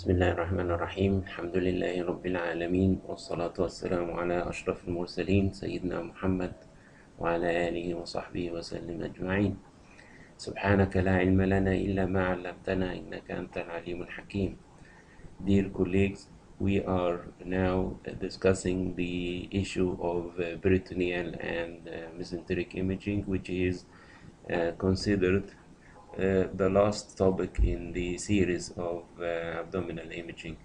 بسم الله الرحمن الرحيم. الحمد لله رب العالمين، والصلاة والسلام على أشرف المرسلين سيدنا محمد وعلى آله وصحبه وسلم أجمعين. سبحانك لا علم لنا إلا ما علمتنا إنك أنت العليم الحكيم. Dear colleagues, we are now discussing the issue of peritoneal and mesenteric imaging, which is considered the last topic in the series of abdominal imaging.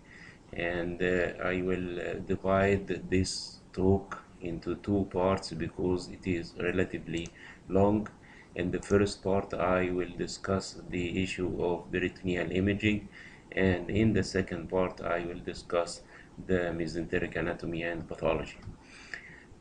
And I will divide this talk into two parts because it is relatively long. In the first part, I will discuss the issue of peritoneal imaging, and in the second part, I will discuss the mesenteric anatomy and pathology.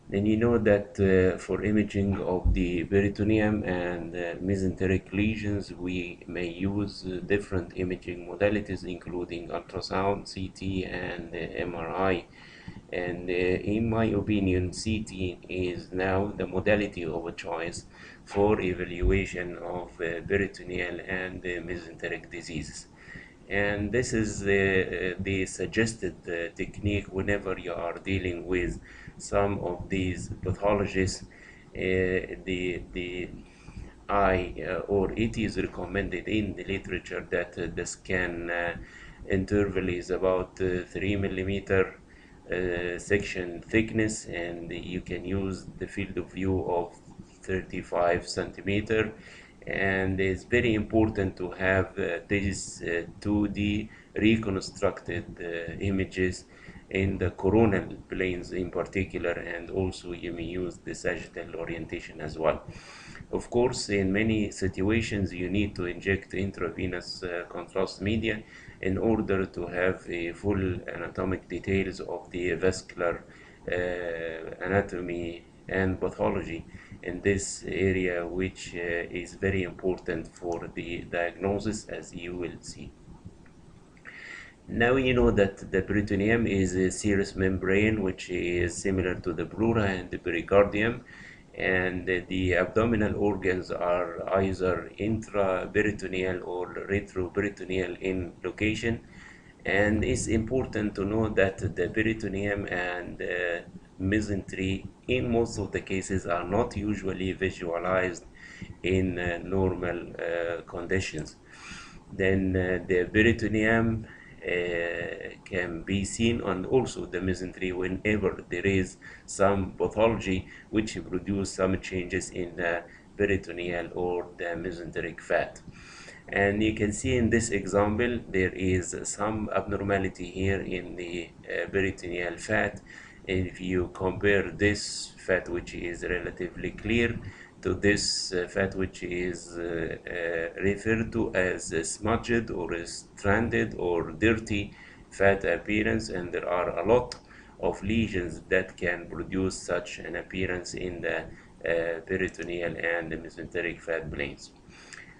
Then you know that for imaging of the peritoneum and mesenteric lesions, we may use different imaging modalities, including ultrasound, CT, and MRI. And in my opinion, CT is now the modality of choice for evaluation of peritoneal and mesenteric diseases. And this is the suggested technique whenever you are dealing with some of these pathologies. The eye or it is recommended in the literature that the scan interval is about 3 millimeter section thickness, and you can use the field of view of 35 centimeter. And it's very important to have these 2D reconstructed images in the coronal planes in particular, and also you may use the sagittal orientation as well. Of course, in many situations you need to inject intravenous contrast media in order to have a full anatomic details of the vascular anatomy and pathology in this area, which is very important for the diagnosis, as you will see. Now you know that the peritoneum is a serous membrane which is similar to the pleura and the pericardium, and the abdominal organs are either intraperitoneal or retroperitoneal in location. And it's important to know that the peritoneum and mesentery in most of the cases are not usually visualized in normal conditions. Then the peritoneum can be seen, and also the mesentery, whenever there is some pathology which produce some changes in the peritoneal or the mesenteric fat. And you can see in this example there is some abnormality here in the peritoneal fat. If you compare this fat, which is relatively clear, to this fat which is referred to as smudged or stranded or dirty fat appearance, and there are a lot of lesions that can produce such an appearance in the peritoneal and the mesenteric fat planes.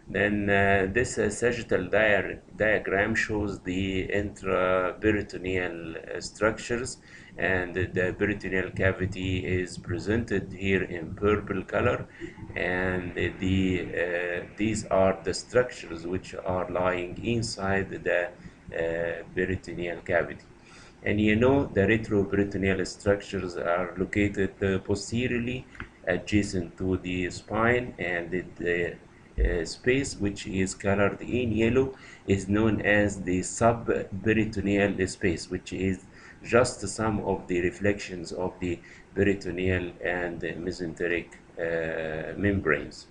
Then this sagittal diagram shows the intraperitoneal structures, and the peritoneal cavity is presented here in purple color, and these are the structures which are lying inside the peritoneal cavity. And you know the retroperitoneal structures are located posteriorly adjacent to the spine, and the space which is colored in yellow is known as the subperitoneal space, which is just some of the reflections of the peritoneal and mesenteric membranes.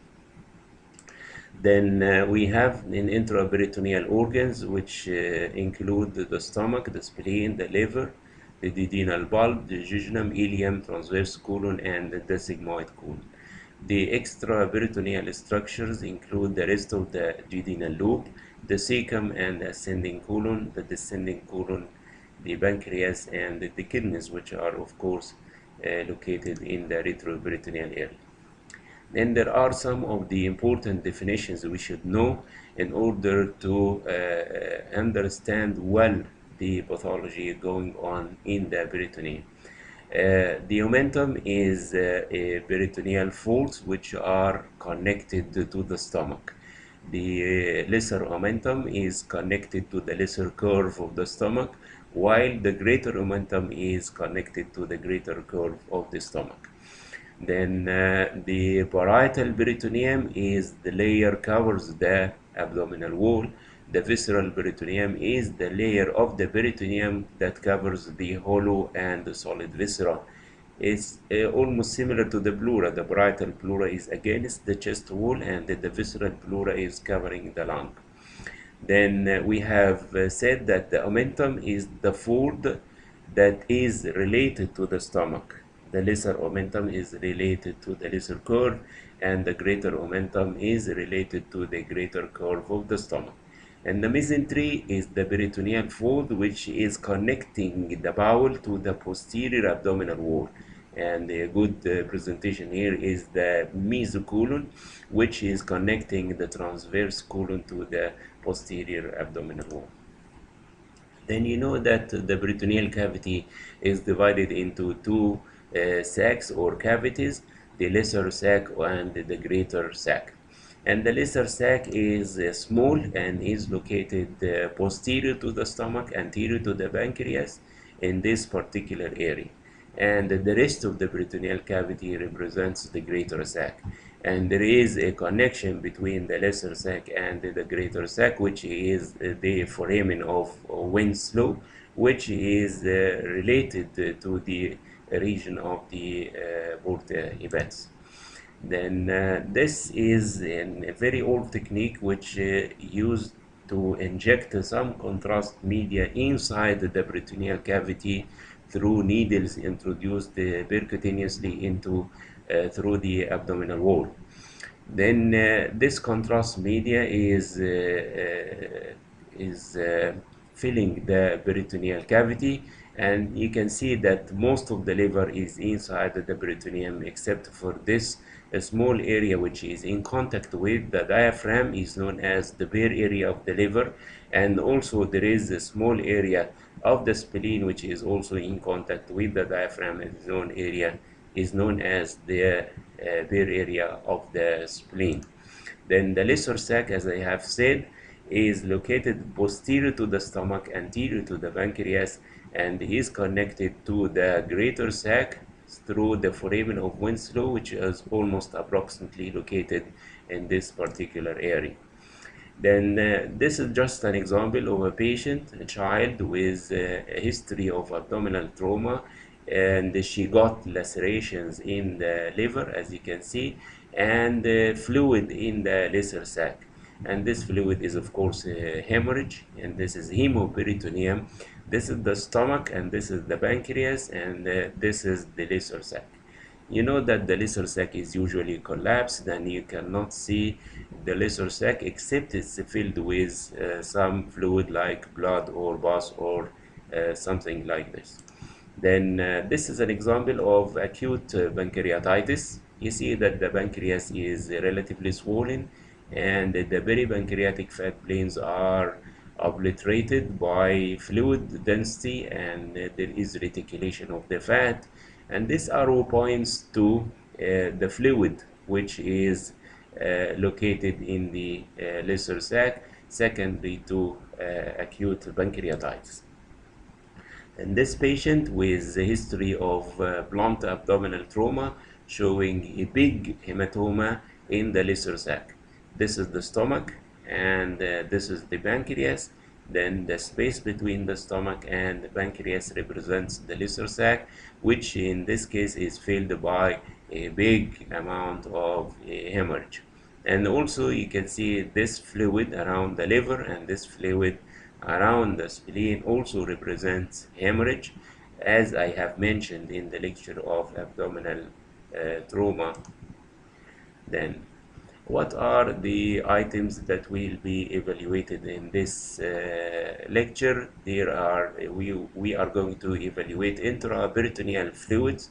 Then we have in intraperitoneal organs, which include the stomach, the spleen, the liver, the duodenal bulb, the jejunum, ileum, transverse colon, and the sigmoid colon. The extraperitoneal structures include the rest of the duodenal lobe, the cecum and the ascending colon, the descending colon, the pancreas, and the kidneys, which are of course located in the retroperitoneal area. Then there are some of the important definitions we should know in order to understand well the pathology going on in the peritoneum. The omentum is a peritoneal folds which are connected to the stomach. The lesser omentum is connected to the lesser curve of the stomach, while the greater omentum is connected to the greater curve of the stomach. Then the parietal peritoneum is the layer covers the abdominal wall. The visceral peritoneum is the layer of the peritoneum that covers the hollow and the solid viscera. It's almost similar to the pleura. The parietal pleura is against the chest wall, and the visceral pleura is covering the lung. Then we have said that the omentum is the fold that is related to the stomach. The lesser omentum is related to the lesser curve, and the greater omentum is related to the greater curve of the stomach. And the mesentery is the peritoneal fold, which is connecting the bowel to the posterior abdominal wall. And a good presentation here is the mesocolon, which is connecting the transverse colon to the posterior abdominal wall. Then you know that the peritoneal cavity is divided into two sacs or cavities, the lesser sac and the greater sac. And the lesser sac is small and is located posterior to the stomach, anterior to the pancreas in this particular area. And the rest of the peritoneal cavity represents the greater sac. And there is a connection between the lesser sac and the greater sac, which is the foramen of Winslow, which is related to the region of the porta hepatis. Then this is a very old technique which used to inject some contrast media inside the peritoneal cavity through needles introduced percutaneously into through the abdominal wall. Then this contrast media is filling the peritoneal cavity, and you can see that most of the liver is inside the peritoneum except for this small area which is in contact with the diaphragm is known as the bare area of the liver, and also there is a small area of the spleen which is also in contact with the diaphragm, and zone area is known as the bare area of the spleen. Then the lesser sac, as I have said, is located posterior to the stomach, anterior to the pancreas, and is connected to the greater sac through the foramen of Winslow, which is almost approximately located in this particular area. Then this is just an example of a patient, a child with a history of abdominal trauma, and she got lacerations in the liver, as you can see, and fluid in the lesser sac. And this fluid is of course hemorrhage, and this is hemoperitoneum. This is the stomach, and this is the pancreas, and this is the lesser sac. You know that the lesser sac is usually collapsed, and you cannot see the lesser sac except it's filled with some fluid like blood or pus or something like this. Then this is an example of acute pancreatitis. You see that the pancreas is relatively swollen, and the peripancreatic fat planes are obliterated by fluid density, and there is reticulation of the fat. And this arrow points to the fluid which is located in the lesser sac, secondary to acute pancreatitis. And this patient with a history of blunt abdominal trauma showing a big hematoma in the lesser sac. This is the stomach, and this is the pancreas. Then the space between the stomach and the pancreas represents the lesser sac, which in this case is filled by a big amount of hemorrhage. And also you can see this fluid around the liver, and this fluid around the spleen also represents hemorrhage, as I have mentioned in the lecture of abdominal trauma. Then what are the items that will be evaluated in this lecture? We are going to evaluate intraperitoneal fluids,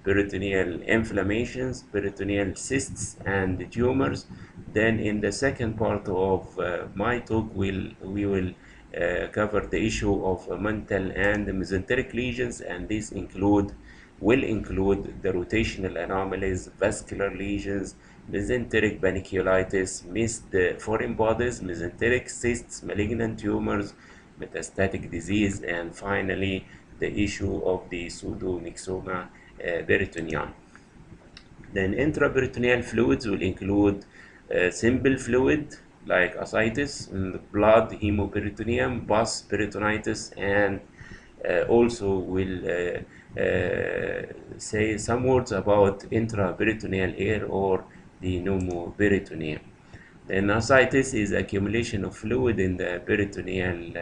peritoneal inflammations, peritoneal cysts and tumors. Then in the second part of my talk, we will cover the issue of mental and mesenteric lesions, and these include will include the rotational anomalies, vascular lesions, mesenteric panniculitis, missed foreign bodies, mesenteric cysts, malignant tumors, metastatic disease, and finally the issue of the pseudomyxoma peritoneal. Then intraperitoneal fluids will include simple fluid like ascites, blood, hemoperitoneum, pus, peritonitis, and also will say some words about intraperitoneal air or the pneumoperitoneum. Then ascites is accumulation of fluid in the peritoneal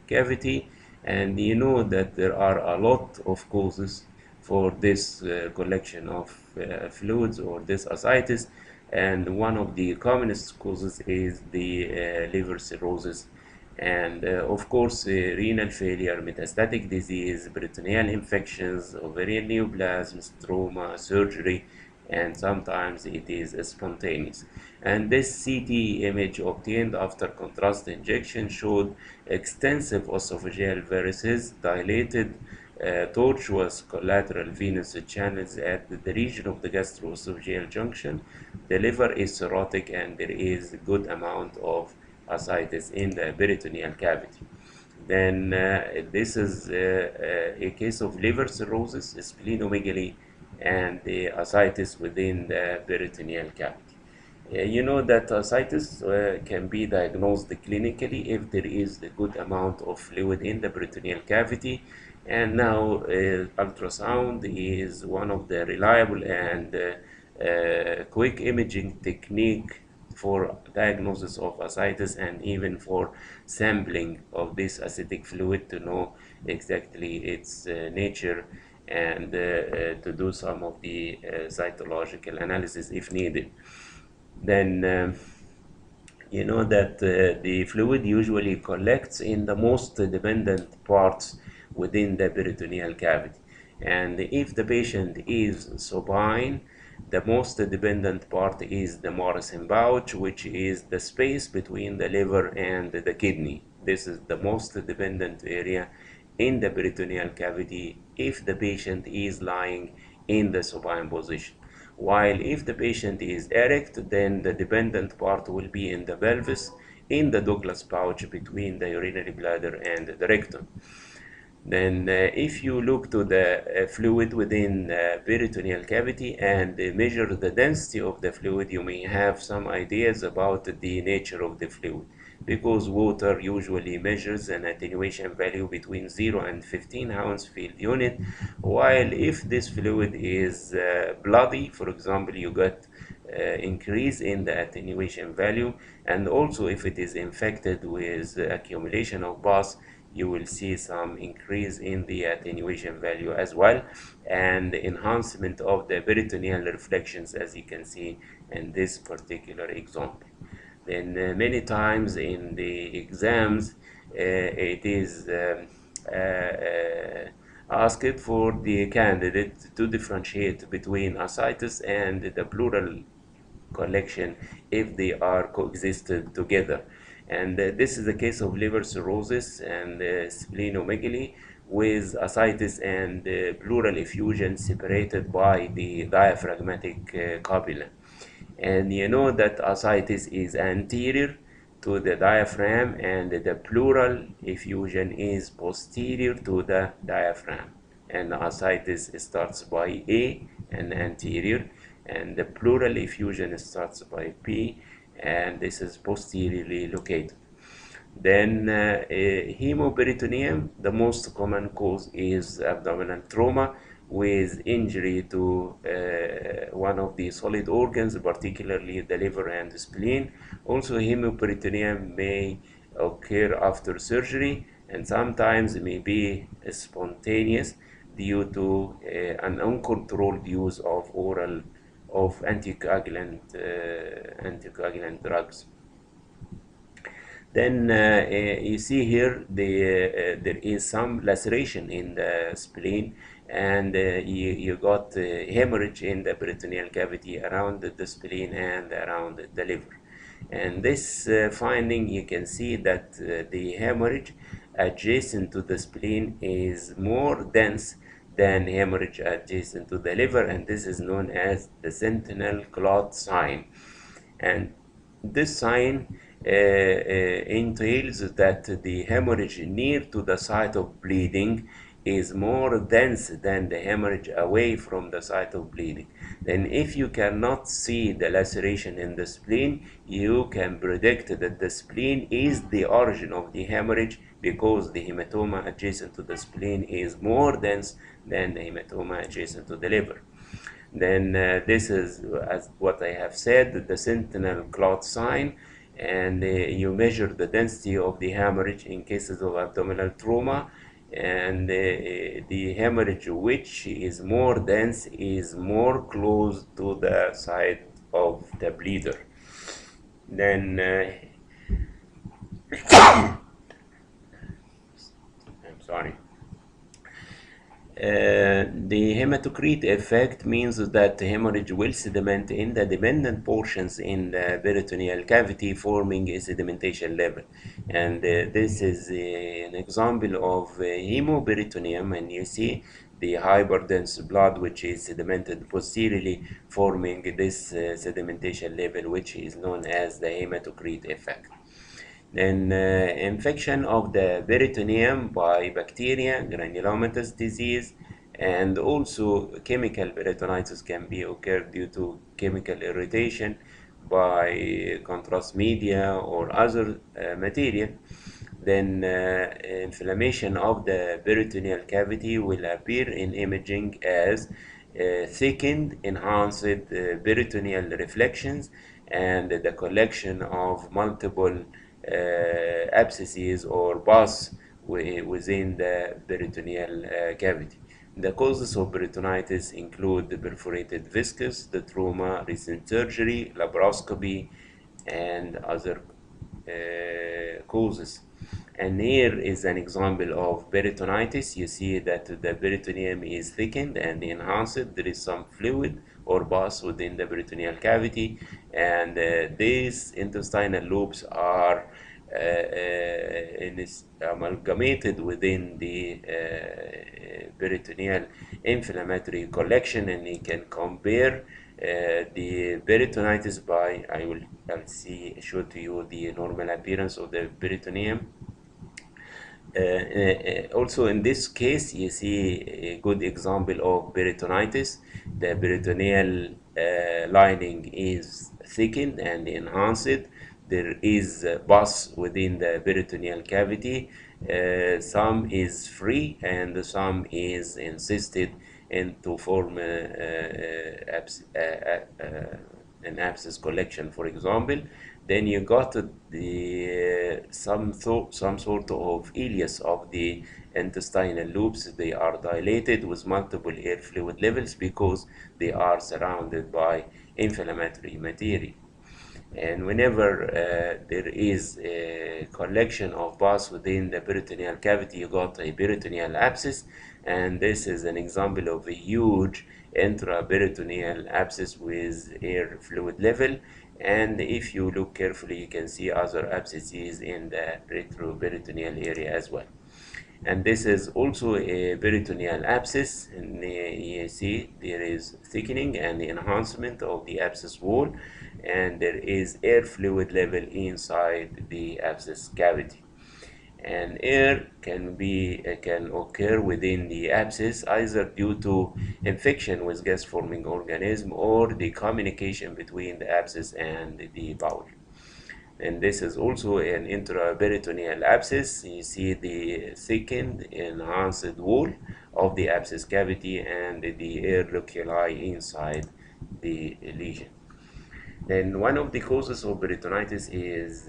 cavity, and you know that there are a lot of causes for this collection of fluids or this ascites, and one of the commonest causes is the liver cirrhosis, and of course renal failure, metastatic disease, peritoneal infections, ovarian neoplasms, trauma, surgery, and sometimes it is spontaneous. And this CT image obtained after contrast injection showed extensive esophageal varices, dilated tortuous collateral venous channels at the region of the gastroesophageal junction. The liver is cirrhotic and there is a good amount of ascites in the peritoneal cavity. Then this is a case of liver cirrhosis, splenomegaly, and the ascites within the peritoneal cavity. You know that ascites can be diagnosed clinically if there is a good amount of fluid in the peritoneal cavity, and now ultrasound is one of the reliable and quick imaging technique for diagnosis of ascites and even for sampling of this acidic fluid to know exactly its nature and to do some of the cytological analysis if needed. Then you know that the fluid usually collects in the most dependent parts within the peritoneal cavity, and if the patient is supine, the most dependent part is the Morrison pouch, which is the space between the liver and the kidney. This is the most dependent area in the peritoneal cavity if the patient is lying in the supine position. While if the patient is erect, then the dependent part will be in the pelvis, in the Douglas pouch between the urinary bladder and the rectum. Then if you look to the fluid within the peritoneal cavity and measure the density of the fluid, you may have some ideas about the nature of the fluid, because water usually measures an attenuation value between 0 and 15 Hounsfield unit, while if this fluid is bloody, for example, you got increase in the attenuation value, and also if it is infected with accumulation of pus, you will see some increase in the attenuation value as well, and enhancement of the peritoneal reflections, as you can see in this particular example. Then many times in the exams it is asked for the candidate to differentiate between ascites and the pleural collection if they are coexisted together. And this is the case of liver cirrhosis and splenomegaly with ascites and pleural effusion separated by the diaphragmatic copula. And you know that ascites is anterior to the diaphragm and the pleural effusion is posterior to the diaphragm. And ascites starts by A and anterior, and the pleural effusion starts by P, and this is posteriorly located. Then hemoperitoneum, the most common cause is abdominal trauma with injury to one of the solid organs, particularly the liver and the spleen. Also, hemoperitoneum may occur after surgery and sometimes may be spontaneous due to an uncontrolled use of oral of anticoagulant drugs. Then you see here there is some laceration in the spleen, and you got hemorrhage in the peritoneal cavity around the spleen and around the liver. And this finding, you can see that the hemorrhage adjacent to the spleen is more dense than hemorrhage adjacent to the liver, and this is known as the sentinel clot sign. And this sign entails that the hemorrhage near to the site of bleeding is more dense than the hemorrhage away from the site of bleeding. Then if you cannot see the laceration in the spleen, you can predict that the spleen is the origin of the hemorrhage, because the hematoma adjacent to the spleen is more dense than the hematoma adjacent to the liver. Then this is, as what I have said, the sentinel clot sign, and you measure the density of the hemorrhage in cases of abdominal trauma, and the hemorrhage which is more dense is more close to the site of the bleeder. Then I'm sorry. The hematocrit effect means that the hemorrhage will sediment in the dependent portions in the peritoneal cavity, forming a sedimentation level. And this is an example of hemoperitoneum, and you see the hyperdense blood which is sedimented posteriorly, forming this sedimentation level, which is known as the hematocrit effect. Then infection of the peritoneum by bacteria, granulomatous disease, and also chemical peritonitis can be occurred due to chemical irritation by contrast media or other material. Then inflammation of the peritoneal cavity will appear in imaging as thickened, enhanced peritoneal reflections, and the collection of multiple abscesses or pus within the peritoneal cavity. The causes of peritonitis include the perforated viscus, the trauma, recent surgery, laparoscopy, and other causes. And here is an example of peritonitis. You see that the peritoneum is thickened and enhanced. There is some fluid or pus within the peritoneal cavity, and these intestinal loops are amalgamated within the peritoneal inflammatory collection, and you can compare the peritonitis by, I'll show to you the normal appearance of the peritoneum. Also in this case, you see a good example of peritonitis. The peritoneal lining is thickened and enhanced. There is pus within the peritoneal cavity. Some is free and some is encysted to form an abscess collection, for example. Then you got the some sort of ileus of the intestinal loops. They are dilated with multiple air fluid levels because they are surrounded by inflammatory material. And whenever there is a collection of pus within the peritoneal cavity, you got a peritoneal abscess, and this is an example of a huge intraperitoneal abscess with air fluid level. And if you look carefully, you can see other abscesses in the retroperitoneal area as well. And this is also a peritoneal abscess, and you see there is thickening and enhancement of the abscess wall, and there is air fluid level inside the abscess cavity. And air can occur within the abscess either due to infection with gas forming organism or the communication between the abscess and the bowel. And this is also an intraperitoneal abscess. You see the thickened, enhanced wall of the abscess cavity and the air loculi inside the lesion. Then one of the causes of peritonitis is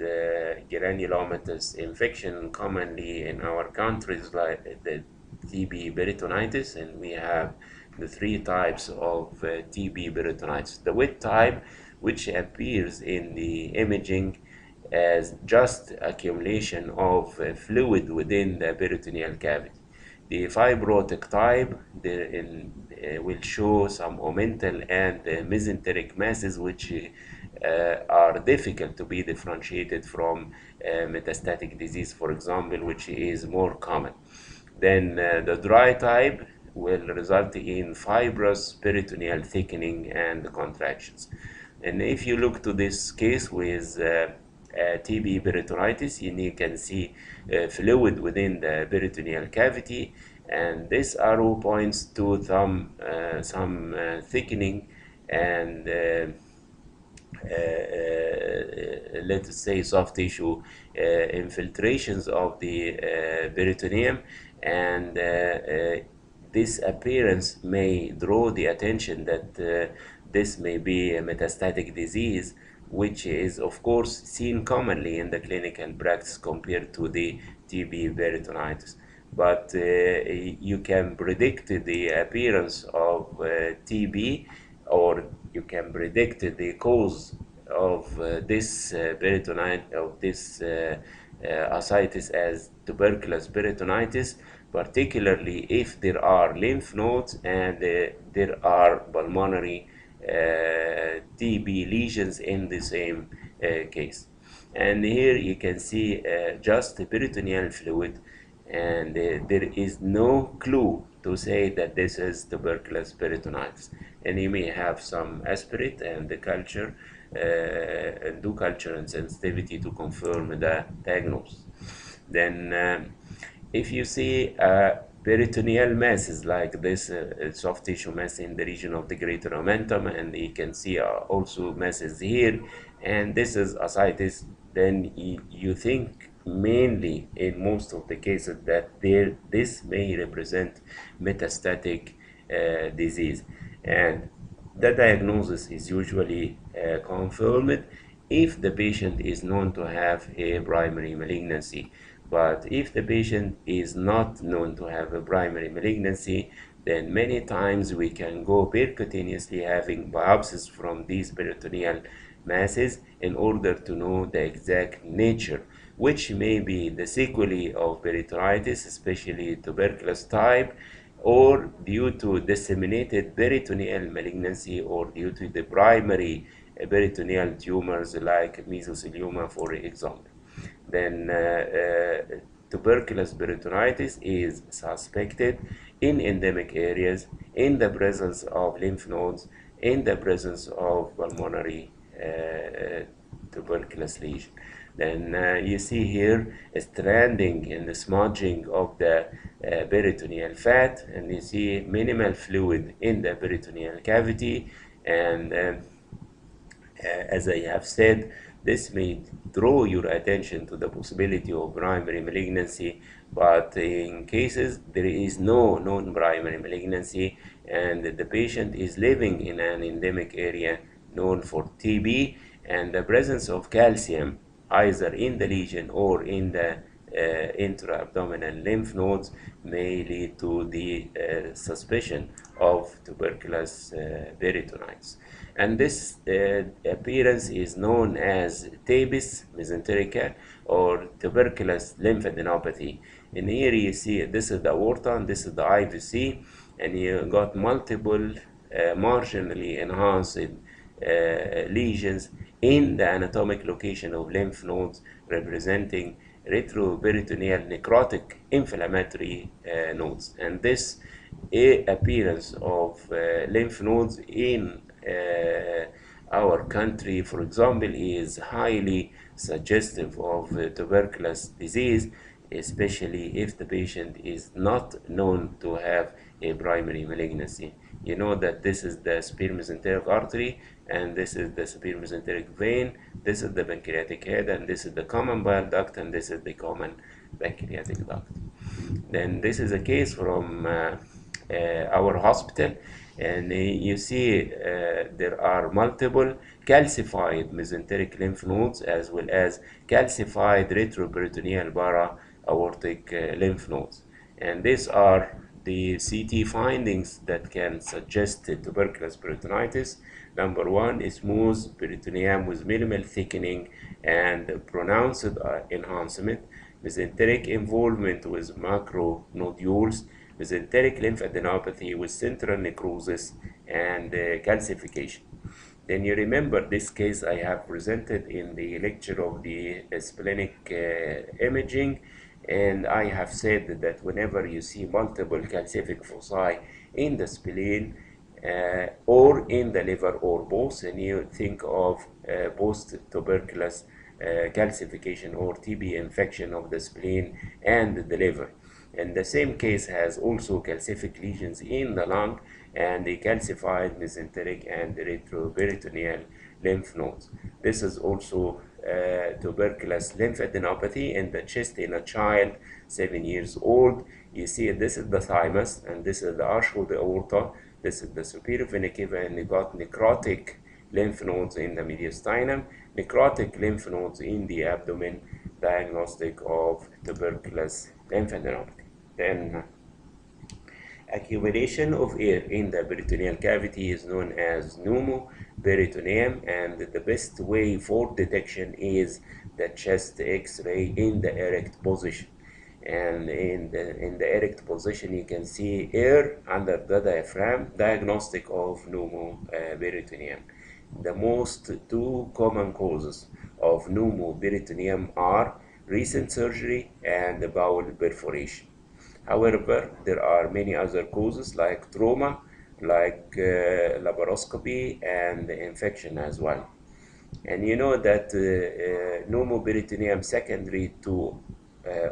granulomatous infection, commonly in our countries like the TB peritonitis, and we have the three types of TB peritonitis. The wet type, which appears in the imaging as just accumulation of fluid within the peritoneal cavity. The fibrotic type will show some omental and mesenteric masses which are difficult to be differentiated from metastatic disease, for example, which is more common. Then the dry type will result in fibrous peritoneal thickening and contractions. And if you look to this case with TB peritonitis, you can see fluid within the peritoneal cavity, and this arrow points to some thickening and let us say soft tissue infiltrations of the peritoneum, and this appearance may draw the attention that this may be a metastatic disease, which is of course seen commonly in the clinical practice compared to the TB peritonitis. But you can predict the appearance of TB, or you can predict the cause of this peritonitis, of this ascites as tuberculous peritonitis, particularly if there are lymph nodes and there are pulmonary TB lesions in the same case. And here you can see just the peritoneal fluid, and there is no clue to say that this is tuberculous peritonitis. And you may have some aspirate and the culture and do culture and sensitivity to confirm the diagnosis. Then if you see peritoneal masses like this soft tissue mass in the region of the greater omentum, and you can see also masses here, and this is ascites, then you think mainly in most of the cases that this may represent metastatic disease, and the diagnosis is usually confirmed if the patient is known to have a primary malignancy. But if the patient is not known to have a primary malignancy, then many times we can go percutaneously having biopsies from these peritoneal masses in order to know the exact nature, which may be the sequelae of peritonitis, especially tuberculous type, or due to disseminated peritoneal malignancy, or due to the primary peritoneal tumors like mesothelioma, for example. Then tuberculous peritonitis is suspected in endemic areas, in the presence of lymph nodes, in the presence of pulmonary tuberculous lesion. Then you see here a stranding and the smudging of the peritoneal fat, and you see minimal fluid in the peritoneal cavity, and as I have said, this may draw your attention to the possibility of primary malignancy, but in cases there is no known primary malignancy and the patient is living in an endemic area known for TB, and the presence of calcium either in the lesion or in the intra-abdominal lymph nodes may lead to the suspicion of tuberculous peritonitis. And this appearance is known as tabes mesenterica or tuberculous lymphadenopathy. And here you see this is the aorta and this is the IVC, and you got multiple marginally enhanced lesions in the anatomic location of lymph nodes, representing retroperitoneal necrotic inflammatory nodes. And this appearance of lymph nodes in our country, for example, is highly suggestive of tuberculous disease, especially if the patient is not known to have a primary malignancy. You know that this is the superior mesenteric artery, and this is the superior mesenteric vein, this is the pancreatic head, and this is the common bile duct, and this is the common pancreatic duct. Then this is a case from our hospital, and you see there are multiple calcified mesenteric lymph nodes as well as calcified retroperitoneal para-aortic lymph nodes. And these are the CT findings that can suggest tuberculous peritonitis. Number one is smooth peritoneum with minimal thickening and pronounced enhancement, mesenteric involvement with macro nodules, mesenteric lymphadenopathy with central necrosis and calcification. Then you remember this case I have presented in the lecture of the splenic imaging, And I have said that whenever you see multiple calcific foci in the spleen or in the liver or both, and you think of post-tuberculous calcification or TB infection of the spleen and the liver. And the same case has also calcific lesions in the lung and the calcified mesenteric and retroperitoneal lymph nodes. This is also tuberculous lymphadenopathy in the chest in a child 7 years old. You see this is the thymus and this is the arch of the aorta. This is the superior vena cava, and you got necrotic lymph nodes in the mediastinum, necrotic lymph nodes in the abdomen, diagnostic of tuberculous lymphadenopathy. Then accumulation of air in the peritoneal cavity is known as pneumoperitoneum, and the best way for detection is the chest X-ray in the erect position. And in the erect position you can see air under the diaphragm, diagnostic of pneumoperitoneum. The most two common causes of pneumoperitoneum are recent surgery and bowel perforation. However, there are many other causes like trauma, like laparoscopy and infection as well. And you know that pneumoperitoneum secondary to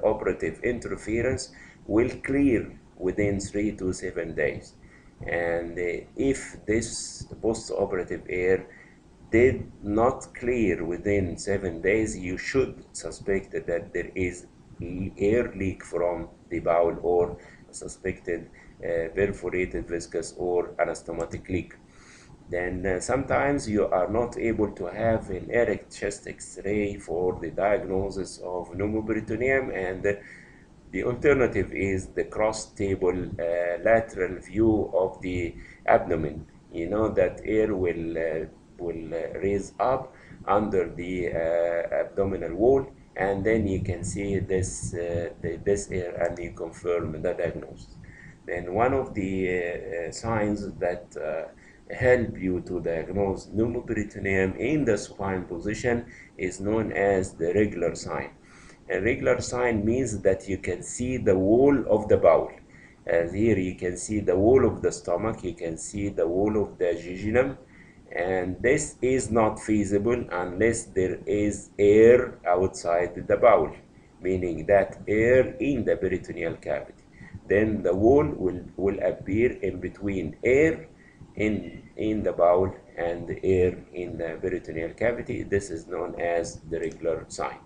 operative interference will clear within 3 to 7 days. And if this post-operative air did not clear within 7 days, you should suspect that there is air leak from the bowel or suspected perforated viscous or anastomotic leak. Then sometimes you are not able to have an erect chest X-ray for the diagnosis of pneumoperitoneum, and the alternative is the cross-table lateral view of the abdomen. You know that air will raise up under the abdominal wall, and then you can see this air and you confirm the diagnosis. Then one of the signs that help you to diagnose pneumoperitoneum in the supine position is known as the regular sign. A regular sign means that you can see the wall of the bowel. As here you can see the wall of the stomach, you can see the wall of the jejunum, and this is not feasible unless there is air outside the bowel, meaning that air in the peritoneal cavity. Then the wall will appear in between air in the bowel and air in the peritoneal cavity. This is known as the regular sign.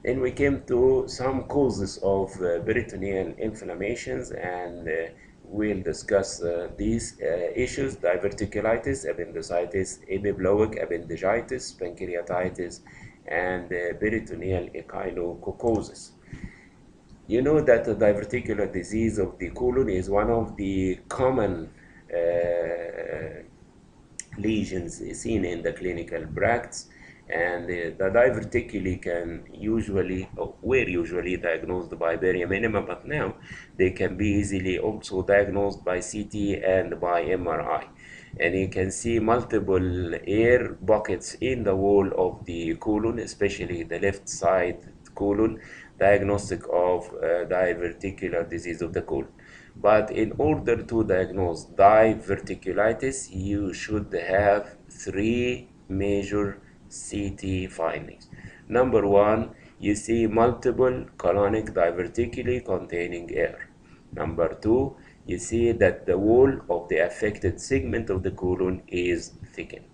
Then we came to some causes of peritoneal inflammations, and we'll discuss these issues: diverticulitis, appendicitis, epiploic appendicitis, pancreatitis, and peritoneal echinococosis. You know that the diverticular disease of the colon is one of the common lesions seen in the clinical practice, and the diverticuli can were usually diagnosed by barium enema, but now they can be easily also diagnosed by CT and by MRI. And you can see multiple air buckets in the wall of the colon, especially the left side colon, diagnostic of diverticular disease of the colon. But in order to diagnose diverticulitis, you should have three major CT findings. Number one, you see multiple colonic diverticuli containing air. Number two, you see that the wall of the affected segment of the colon is thickened.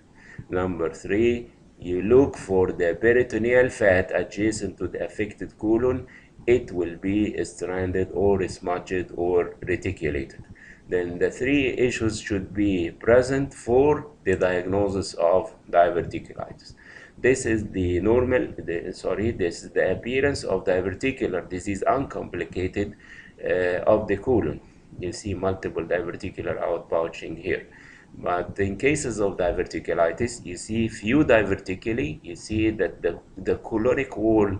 Number three, you look for the peritoneal fat adjacent to the affected colon. It will be stranded or smudged or reticulated. Then the three issues should be present for the diagnosis of diverticulitis. This is the this is the appearance of diverticular disease uncomplicated of the colon. You see multiple diverticular outpouching here. But in cases of diverticulitis, you see few diverticuli. You see that the colonic wall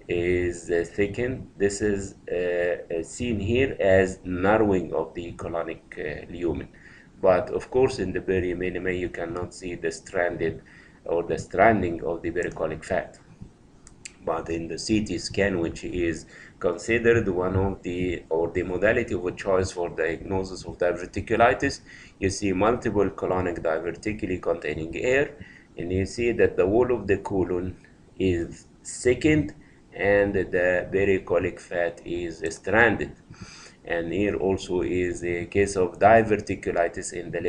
is thickened. This is seen here as narrowing of the colonic lumen. But of course, in the barium enema, you cannot see the stranded or the stranding of the pericolic fat. But in the CT scan, which is considered one of the modality of choice for diagnosis of diverticulitis, you see multiple colonic diverticuli containing air, and you see that the wall of the colon is thickened and the pericolic fat is stranded. And here also is a case of diverticulitis in the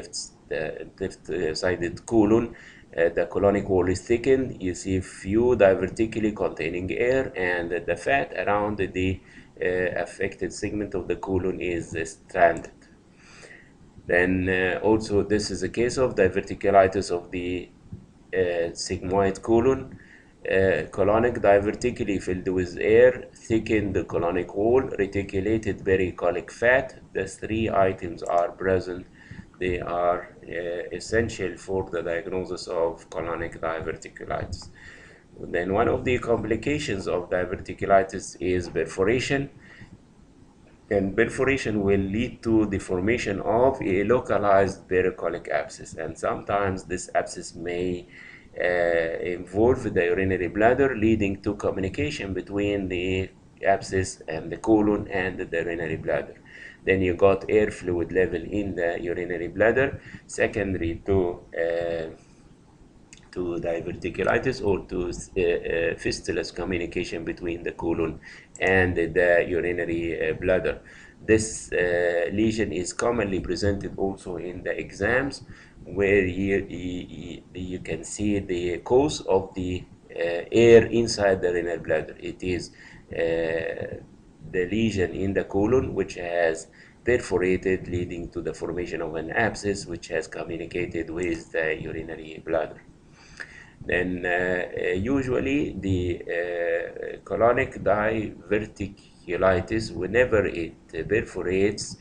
left-sided colon. The colonic wall is thickened. You see few diverticuli containing air, and the fat around the affected segment of the colon is stranded. Then also this is a case of diverticulitis of the sigmoid colon. Colonic diverticuli filled with air, thickened the colonic wall, reticulated pericolic fat. The three items are present. They are essential for the diagnosis of colonic diverticulitis. Then one of the complications of diverticulitis is perforation. And perforation will lead to the formation of a localized pericolic abscess, and sometimes this abscess may involve the urinary bladder, leading to communication between the abscess and the colon and the urinary bladder. Then you got air fluid level in the urinary bladder, secondary to diverticulitis, or to fistulous communication between the colon and the urinary bladder. This lesion is commonly presented also in the exams, where you can see the cause of the air inside the renal bladder. It is the lesion in the colon which has perforated, leading to the formation of an abscess which has communicated with the urinary bladder. Then usually the colonic diverticulitis, whenever it perforates,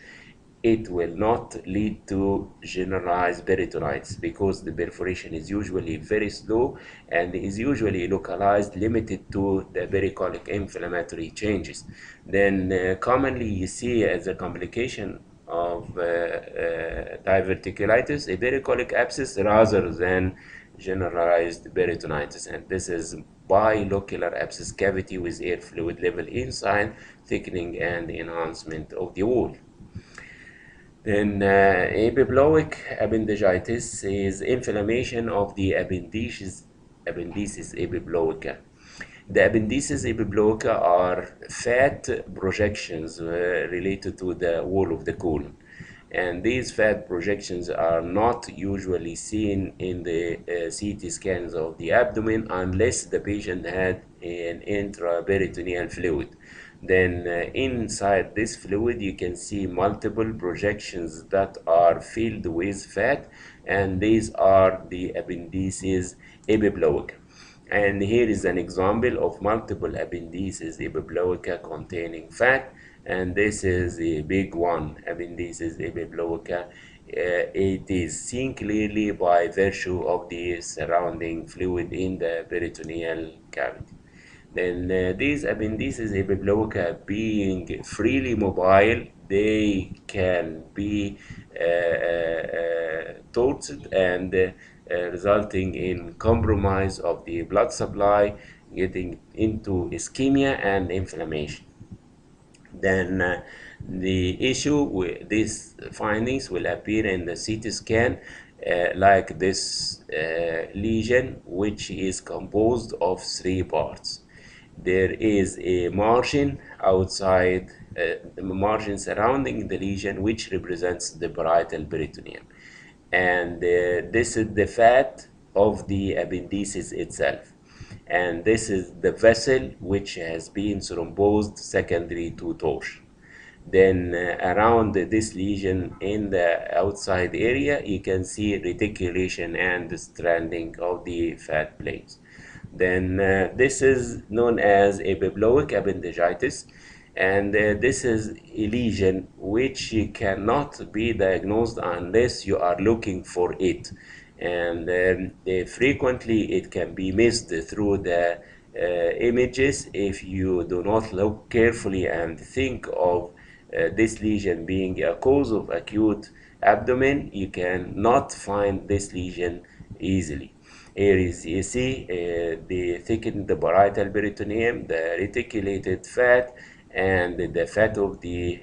it will not lead to generalized peritonitis, because the perforation is usually very slow and is usually localized, limited to the pericolic inflammatory changes. Then commonly you see as a complication of diverticulitis a pericolic abscess rather than generalized peritonitis, and this is bilocular abscess cavity with air fluid level inside, thickening and enhancement of the wall. Then epiploic appendicitis is inflammation of the appendices epiploica. The appendices epiploica are fat projections related to the wall of the colon, and these fat projections are not usually seen in the CT scans of the abdomen unless the patient had an intraperitoneal fluid. Then inside this fluid you can see multiple projections that are filled with fat, and these are the appendices epiploica. And here is an example of multiple appendices epiploica containing fat, and this is a big one, appendices epiploica. It is seen clearly by virtue of the surrounding fluid in the peritoneal cavity. Then these appendices epiploica, being freely mobile, they can be tortured and resulting in compromise of the blood supply, getting into ischemia and inflammation. Then the issue with these findings will appear in the CT scan, like this lesion, which is composed of three parts. There is a margin outside, the margin surrounding the lesion, which represents the parietal peritoneum, and this is the fat of the appendices itself, and this is the vessel which has been thrombosed secondary to torsion. Then around this lesion in the outside area you can see reticulation and stranding of the fat plates. Then this is known as epiploic appendicitis, and this is a lesion which cannot be diagnosed unless you are looking for it, and frequently it can be missed through the images. If you do not look carefully and think of this lesion being a cause of acute abdomen, you cannot find this lesion easily. areas. You see the thickened parietal peritoneum, the reticulated fat, and the fat of the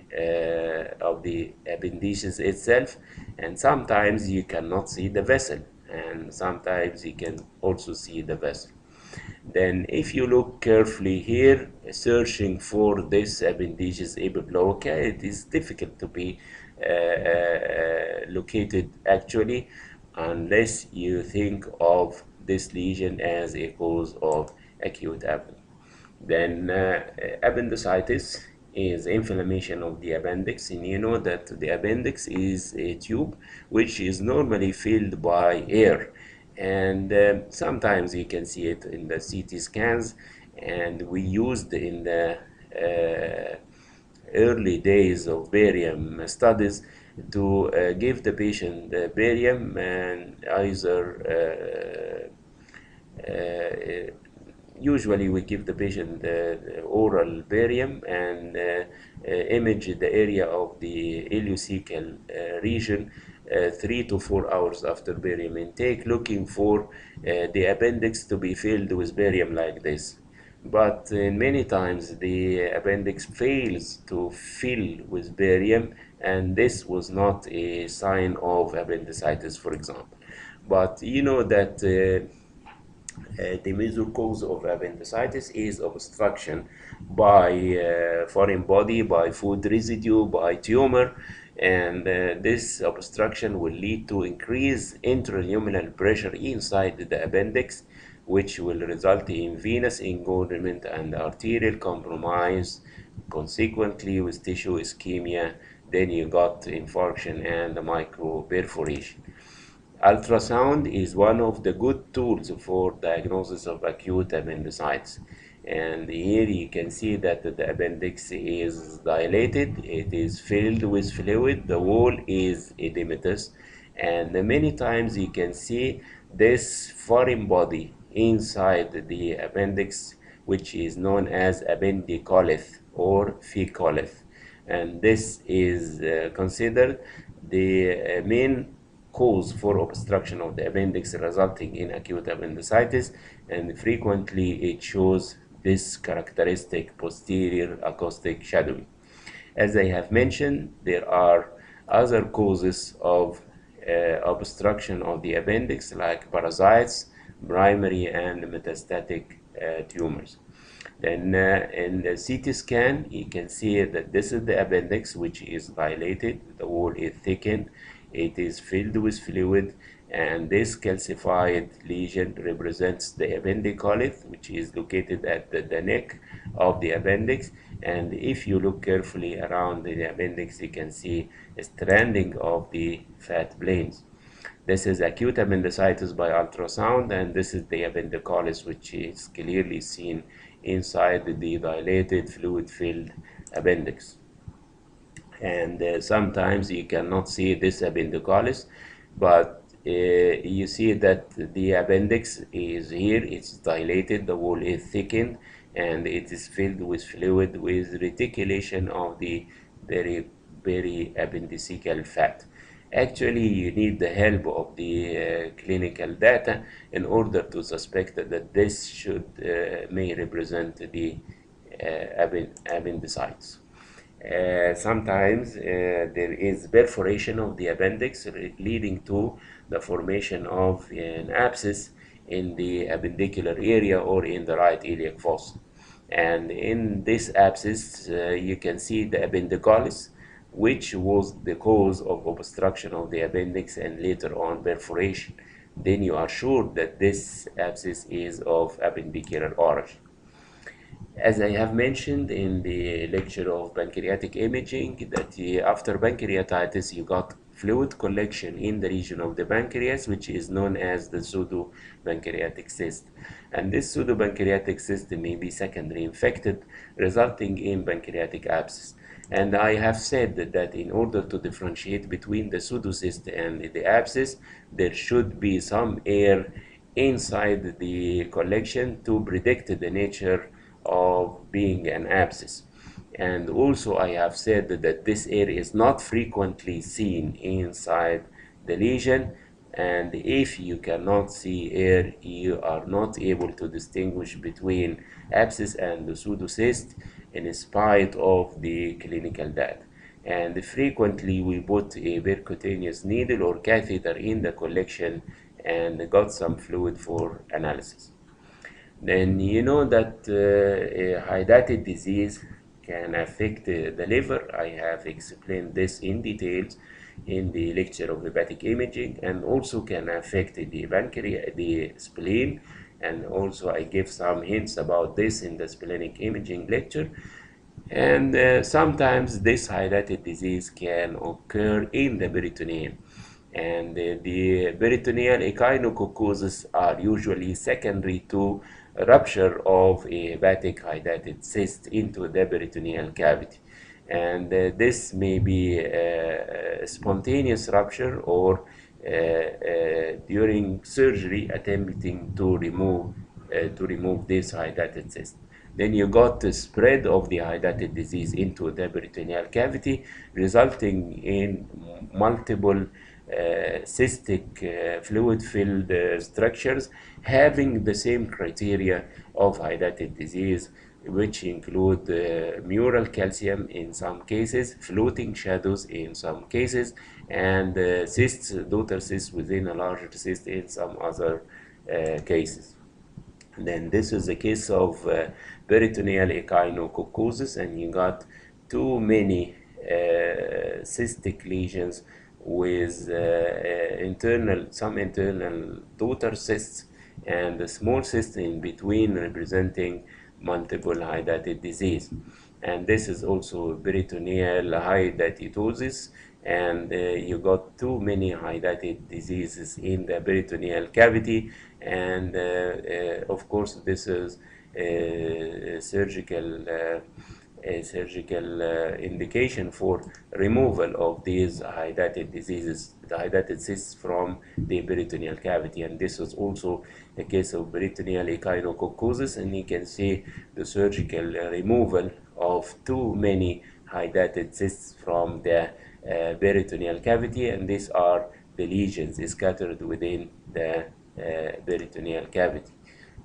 appendages itself. And sometimes you cannot see the vessel, and sometimes you can also see the vessel. Then if you look carefully here, searching for this appendages epiploica, it is difficult to be located actually, unless you think of this lesion as a cause of acute appendix. Then appendicitis is inflammation of the appendix, and you know that the appendix is a tube which is normally filled by air, and sometimes you can see it in the CT scans, and we used in the early days of barium studies to give the patient barium, and either usually we give the patient oral barium and image the area of the ileocecal region 3 to 4 hours after barium intake, looking for the appendix to be filled with barium like this. But many times the appendix fails to fill with barium, and this was not a sign of appendicitis, for example. But you know that the major cause of appendicitis is obstruction by foreign body, by food residue, by tumor, and this obstruction will lead to increased intraluminal pressure inside the appendix, which will result in venous engorgement and arterial compromise, consequently with tissue ischemia. Then you got infarction and microperforation. Ultrasound is one of the good tools for diagnosis of acute appendicitis. And here you can see that the appendix is dilated, it is filled with fluid, the wall is edematous, and many times you can see this foreign body inside the appendix, which is known as appendicolith or fecolith. And this is considered the main cause for obstruction of the appendix resulting in acute appendicitis, and frequently it shows this characteristic posterior acoustic shadowing. As I have mentioned, there are other causes of obstruction of the appendix like parasites, primary and metastatic tumors. Then in the CT scan, you can see that this is the appendix, which is dilated, the wall is thickened, it is filled with fluid, and this calcified lesion represents the appendicolith, which is located at the neck of the appendix. And if you look carefully around the appendix, you can see a stranding of the fat planes. This is acute appendicitis by ultrasound, and this is the appendicolith, which is clearly seen inside the dilated fluid-filled appendix. And sometimes you cannot see this appendicolith, but you see that the appendix is here, it's dilated, the wall is thickened, and it is filled with fluid with reticulation of the periappendiceal fat. Actually, you need the help of the clinical data in order to suspect that this may represent the appendicitis. Sometimes there is perforation of the appendix leading to the formation of an abscess in the appendicular area or in the right iliac fossa. And in this abscess, you can see the appendicolith, which was the cause of obstruction of the appendix and later on perforation. Then you are sure that this abscess is of appendicular origin. As I have mentioned in the lecture of pancreatic imaging, that after pancreatitis you got fluid collection in the region of the pancreas, which is known as the pseudopancreatic cyst. And this pseudopancreatic cyst may be secondary infected, resulting in pancreatic abscess. And I have said that in order to differentiate between the pseudocyst and the abscess, there should be some air inside the collection to predict the nature of being an abscess. And also I have said that this air is not frequently seen inside the lesion, And if you cannot see air, you are not able to distinguish between abscess and pseudocyst in spite of the clinical data. And frequently we put a percutaneous needle or catheter in the collection and got some fluid for analysis. Then you know that a hydatid disease can affect the liver. I have explained this in details in the lecture of hepatic imaging, and also can affect the pancreas, the spleen, and also I give some hints about this in the splenic imaging lecture. And sometimes this hydatid disease can occur in the peritoneum. And the peritoneal echinococcoses are usually secondary to rupture of a hepatic hydatid cyst into the peritoneal cavity. And this may be a spontaneous rupture or during surgery attempting to remove this hydatid cyst. Then you got the spread of the hydatid disease into the peritoneal cavity, resulting in multiple cystic fluid-filled structures having the same criteria of hydatid disease, which include mural calcium in some cases, floating shadows in some cases, and cysts, daughter cysts within a larger cyst in some other cases. Then this is a case of peritoneal echinococcoses, and you got too many cystic lesions with some internal daughter cysts and a small cyst in between representing multiple hydatid disease. And this is also peritoneal hydatidosis, and you got too many hydatid diseases in the peritoneal cavity. And of course this is a surgical indication for removal of these hydatid diseases, the hydatid cysts from the peritoneal cavity. And this is also a case of peritoneal echinococcoses, and you can see the surgical removal of too many hydatid cysts from the peritoneal cavity, and these are the lesions scattered within the peritoneal cavity.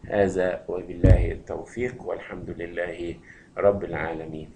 هذا وبالله التوفيق والحمد لله رب العالمين.